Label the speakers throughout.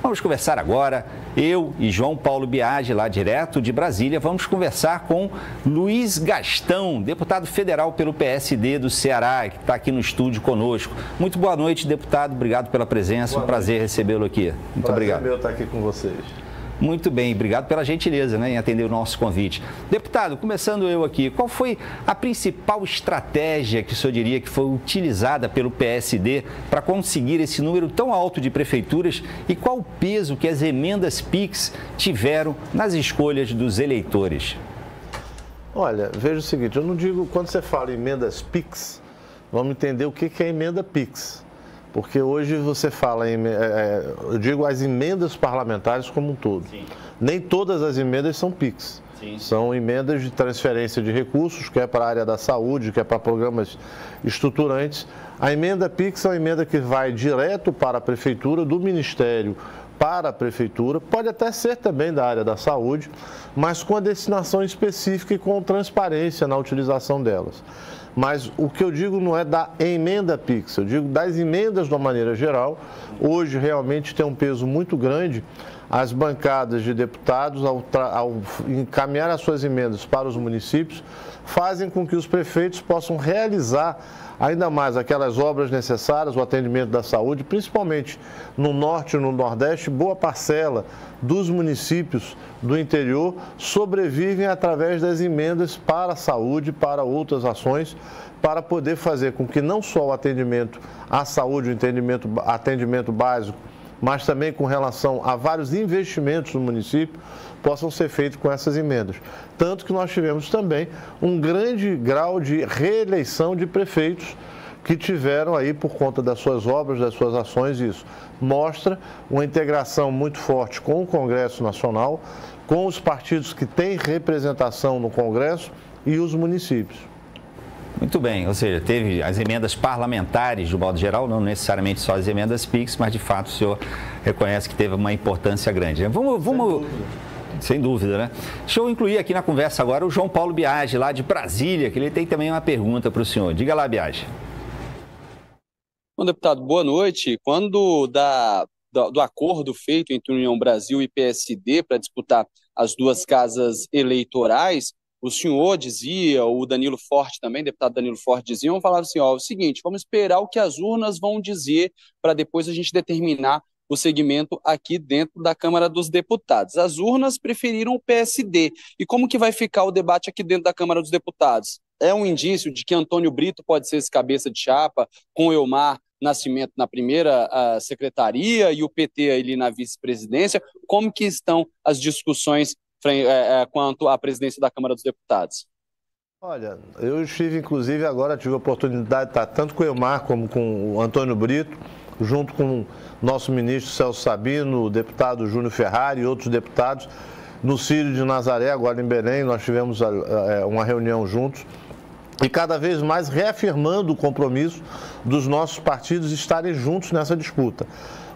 Speaker 1: Vamos conversar agora, eu e João Paulo Biagi, lá direto de Brasília, vamos conversar com Luiz Gastão, deputado federal pelo PSD do Ceará, que está aqui no estúdio conosco. Muito boa noite, deputado, obrigado pela presença, um prazer recebê-lo aqui. Muito obrigado.
Speaker 2: É meu estar aqui com vocês.
Speaker 1: Muito bem, obrigado pela gentileza, né, em atender o nosso convite. Deputado, começando eu aqui, qual foi a principal estratégia que o senhor diria que foi utilizada pelo PSD para conseguir esse número tão alto de prefeituras e qual o peso que as emendas PIX tiveram nas escolhas dos eleitores?
Speaker 2: Olha, veja o seguinte, eu não digo, quando você fala em emendas PIX, vamos entender o que é emenda PIX. Porque hoje você fala em, eu digo as emendas parlamentares como um todo. Sim. Nem todas as emendas são PIX. Sim. São emendas de transferência de recursos, quer para a área da saúde, quer para programas estruturantes. A emenda PIX é uma emenda que vai direto para a prefeitura, do Ministério para a prefeitura, pode até ser também da área da saúde, mas com a destinação específica e com transparência na utilização delas. Mas o que eu digo não é da emenda PIX, eu digo das emendas de uma maneira geral. Hoje realmente tem um peso muito grande as bancadas de deputados, ao encaminhar as suas emendas para os municípios, fazem com que os prefeitos possam realizar ainda mais aquelas obras necessárias, o atendimento da saúde, principalmente no norte e no nordeste. Boa parcela dos municípios do interior sobrevivem através das emendas para a saúde, para outras ações, para poder fazer com que não só o atendimento à saúde, o atendimento básico, mas também com relação a vários investimentos no município, possam ser feitos com essas emendas. Tanto que nós tivemos também um grande grau de reeleição de prefeitos que tiveram aí por conta das suas obras, das suas ações. Isso mostra uma integração muito forte com o Congresso Nacional, com os partidos que têm representação no Congresso e os municípios.
Speaker 1: Muito bem, ou seja, teve as emendas parlamentares, de modo geral, não necessariamente só as emendas PIX, mas de fato o senhor reconhece que teve uma importância grande. Vamos... Sem dúvida, né? Deixa eu incluir aqui na conversa agora o João Paulo Biagi, lá de Brasília, que ele tem também uma pergunta para o senhor. Diga lá, Biagi.
Speaker 3: Bom, deputado, boa noite. Quando do acordo feito entre União Brasil e PSD para disputar as duas casas eleitorais, o senhor dizia, o Danilo Forte também, deputado Danilo Forte dizia, falava assim, ó, é o seguinte, vamos esperar o que as urnas vão dizer para depois a gente determinar o segmento aqui dentro da Câmara dos Deputados. As urnas preferiram o PSD. E como que vai ficar o debate aqui dentro da Câmara dos Deputados? É um indício de que Antônio Brito pode ser esse cabeça de chapa, com Elmar Nascimento na primeira secretaria e o PT ali na vice-presidência? Como que estão as discussões quanto à presidência da Câmara dos Deputados?
Speaker 2: Olha, eu estive, inclusive, agora tive a oportunidade de estar tanto com o Elmar como com o Antônio Brito, junto com o nosso ministro Celso Sabino, o deputado Júnior Ferrari e outros deputados, no Círio de Nazaré, agora em Belém. Nós tivemos uma reunião juntos e cada vez mais reafirmando o compromisso dos nossos partidos estarem juntos nessa disputa.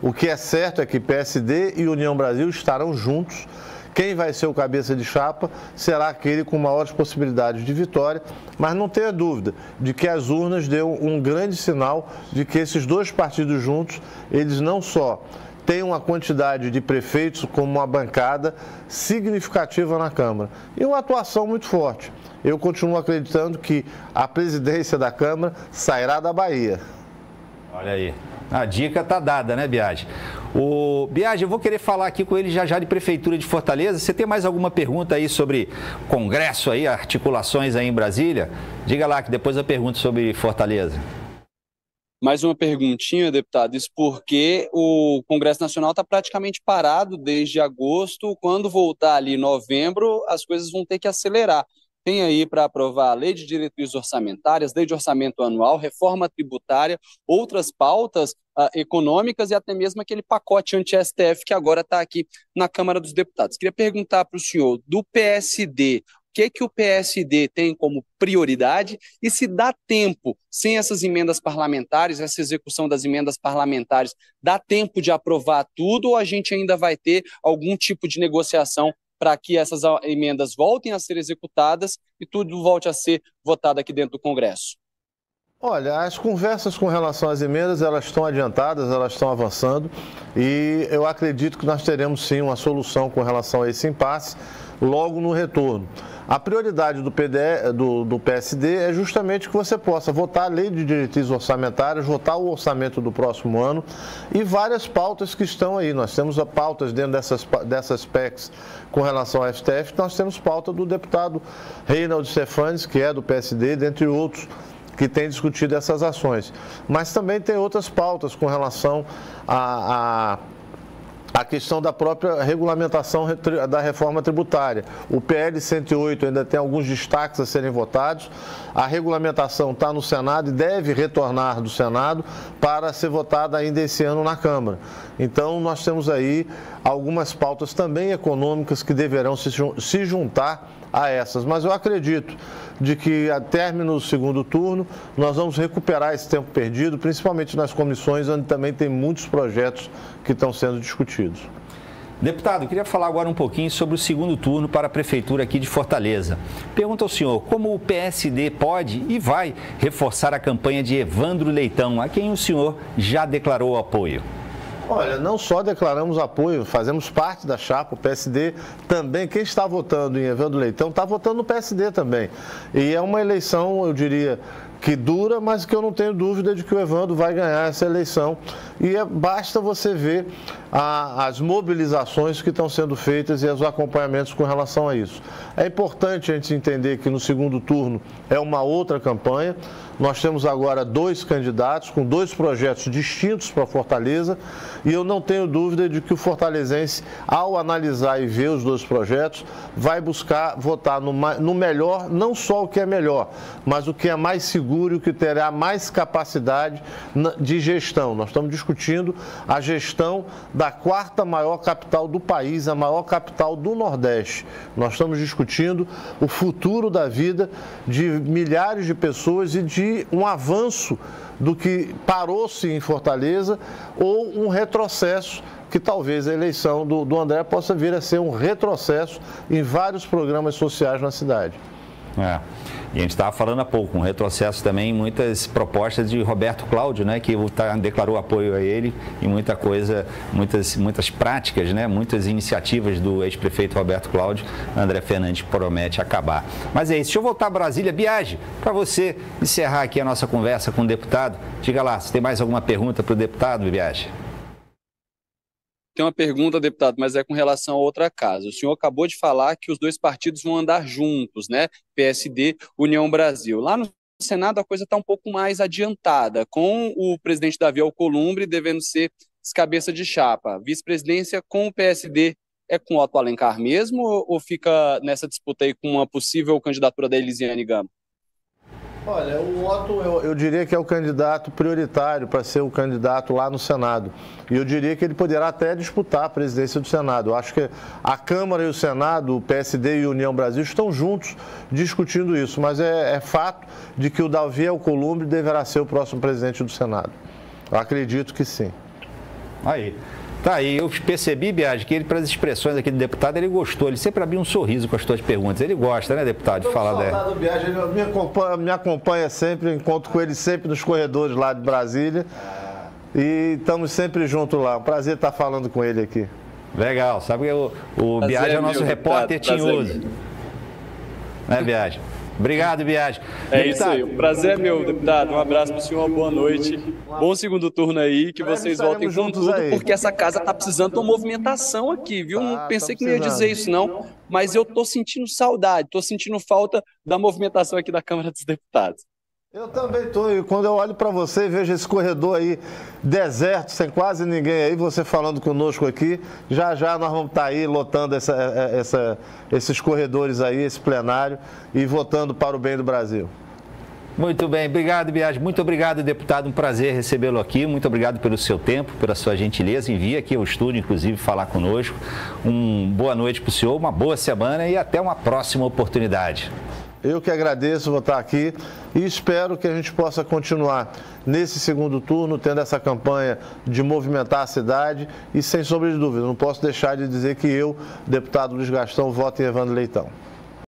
Speaker 2: O que é certo é que PSD e União Brasil estarão juntos. Quem vai ser o cabeça de chapa será aquele com maiores possibilidades de vitória, mas não tenha dúvida de que as urnas deu um grande sinal de que esses dois partidos juntos, eles não só têm uma quantidade de prefeitos como uma bancada significativa na Câmara e uma atuação muito forte. Eu continuo acreditando que a presidência da Câmara sairá da Bahia.
Speaker 1: Olha aí. A dica está dada, né, Biagi? O Biagi, eu vou querer falar aqui com ele já de Prefeitura de Fortaleza. Você tem mais alguma pergunta aí sobre Congresso aí, articulações aí em Brasília? Diga lá que depois eu pergunto sobre Fortaleza.
Speaker 3: Mais uma perguntinha, deputado. Isso porque o Congresso Nacional está praticamente parado desde agosto. Quando voltar ali em novembro, as coisas vão ter que acelerar. Tem aí para aprovar a lei de diretrizes orçamentárias, lei de orçamento anual, reforma tributária, outras pautas econômicas e até mesmo aquele pacote anti-STF que agora está aqui na Câmara dos Deputados. Queria perguntar para o senhor, do PSD, o que o PSD tem como prioridade e se dá tempo, sem essas emendas parlamentares, essa execução das emendas parlamentares, dá tempo de aprovar tudo ou a gente ainda vai ter algum tipo de negociação para que essas emendas voltem a ser executadas e tudo volte a ser votado aqui dentro do Congresso?
Speaker 2: Olha, as conversas com relação às emendas, elas estão adiantadas, elas estão avançando e eu acredito que nós teremos sim uma solução com relação a esse impasse logo no retorno. A prioridade do PSD é justamente que você possa votar a lei de diretrizes orçamentárias, votar o orçamento do próximo ano e várias pautas que estão aí. Nós temos pautas dentro dessas PECs com relação ao STF, nós temos pauta do deputado Reinaldo Stefanes, que é do PSD, dentre outros, que tem discutido essas ações. Mas também tem outras pautas com relação a questão da própria regulamentação da reforma tributária. O PL 108 ainda tem alguns destaques a serem votados. A regulamentação está no Senado e deve retornar do Senado para ser votada ainda esse ano na Câmara. Então, nós temos aí algumas pautas também econômicas que deverão se juntar a essas. Mas eu acredito de que, a término do segundo turno, nós vamos recuperar esse tempo perdido, principalmente nas comissões, onde também tem muitos projetos que estão sendo discutidos.
Speaker 1: Deputado, eu queria falar agora um pouquinho sobre o segundo turno para a Prefeitura aqui de Fortaleza. Pergunto ao senhor, como o PSD pode e vai reforçar a campanha de Evandro Leitão, a quem o senhor já declarou apoio?
Speaker 2: Olha, não só declaramos apoio, fazemos parte da chapa, o PSD também, quem está votando em Evandro Leitão está votando no PSD também. E é uma eleição, eu diria, que dura, mas que eu não tenho dúvida de que o Evandro vai ganhar essa eleição. E basta você ver as mobilizações que estão sendo feitas e os acompanhamentos com relação a isso. É importante a gente entender que no segundo turno é uma outra campanha. Nós temos agora 2 candidatos com 2 projetos distintos para Fortaleza e eu não tenho dúvida de que o fortalezense, ao analisar e ver os 2 projetos, vai buscar votar no melhor, não só o que é melhor, mas o que é mais seguro e o que terá mais capacidade de gestão. Nós estamos discutindo a gestão da 4ª maior capital do país, a maior capital do Nordeste. Nós estamos discutindo o futuro da vida de milhares de pessoas e de um avanço do que parou-se em Fortaleza ou um retrocesso, que talvez a eleição do André possa vir a ser um retrocesso em vários programas sociais na cidade.
Speaker 1: E a gente estava falando há pouco, um retrocesso também em muitas propostas de Roberto Cláudio, né, que declarou apoio a ele em muita coisa, muitas práticas, né, muitas iniciativas do ex-prefeito Roberto Cláudio, André Fernandes promete acabar. Mas é isso, deixa eu voltar a Brasília. Biagi, para você encerrar aqui a nossa conversa com o deputado, diga lá, se tem mais alguma pergunta para o deputado, Biagi?
Speaker 3: Tem uma pergunta, deputado, mas é com relação a outra casa. O senhor acabou de falar que os 2 partidos vão andar juntos, né? PSD, União Brasil. Lá no Senado a coisa está um pouco mais adiantada, com o presidente Davi Alcolumbre devendo ser cabeça de chapa. Vice-presidência com o PSD é com o Otto Alencar mesmo ou fica nessa disputa aí com uma possível candidatura da Elisiane Gama?
Speaker 2: Olha, o Otto, eu diria que é o candidato prioritário para ser o candidato lá no Senado. E eu diria que ele poderá até disputar a presidência do Senado. Eu acho que a Câmara e o Senado, o PSD e a União Brasil estão juntos discutindo isso. Mas é fato de que o Davi Alcolumbre deverá ser o próximo presidente do Senado. Eu acredito que sim.
Speaker 1: Aí. Tá, e eu percebi, Biagi, que ele, para as expressões aqui do deputado, ele gostou. Ele sempre abriu um sorriso com as suas perguntas. Ele gosta, né, deputado, de falar dela.
Speaker 2: Do Biagi, ele me acompanha sempre, encontro com ele sempre nos corredores lá de Brasília. E estamos sempre juntos lá. Um prazer estar falando com ele aqui.
Speaker 1: Legal. Sabe que o Biagi é o nosso repórter tinhoso. Né, Biagi? Obrigado, Biagi.
Speaker 3: É isso aí, o prazer é meu, deputado. Um abraço para o senhor, boa noite. Bom segundo turno aí, que vocês voltem com tudo, porque essa casa está precisando de uma movimentação aqui, viu? Não pensei que não ia dizer isso, não, mas eu estou sentindo saudade, estou sentindo falta da movimentação aqui da Câmara dos Deputados.
Speaker 2: Eu também estou, e quando eu olho para você e vejo esse corredor aí deserto, sem quase ninguém aí, você falando conosco aqui, já nós vamos estar aí lotando esses corredores aí, esse plenário, e votando para o bem do Brasil.
Speaker 1: Muito bem, obrigado, Biagi. Muito obrigado, deputado. Um prazer recebê-lo aqui. Muito obrigado pelo seu tempo, pela sua gentileza. Envie aqui ao estúdio, inclusive, falar conosco. Boa noite para o senhor, uma boa semana e até uma próxima oportunidade.
Speaker 2: Eu que agradeço, vou estar aqui e espero que a gente possa continuar nesse segundo turno, tendo essa campanha de movimentar a cidade e, sem sombra de dúvida, não posso deixar de dizer que eu, deputado Luiz Gastão, voto em Evandro Leitão.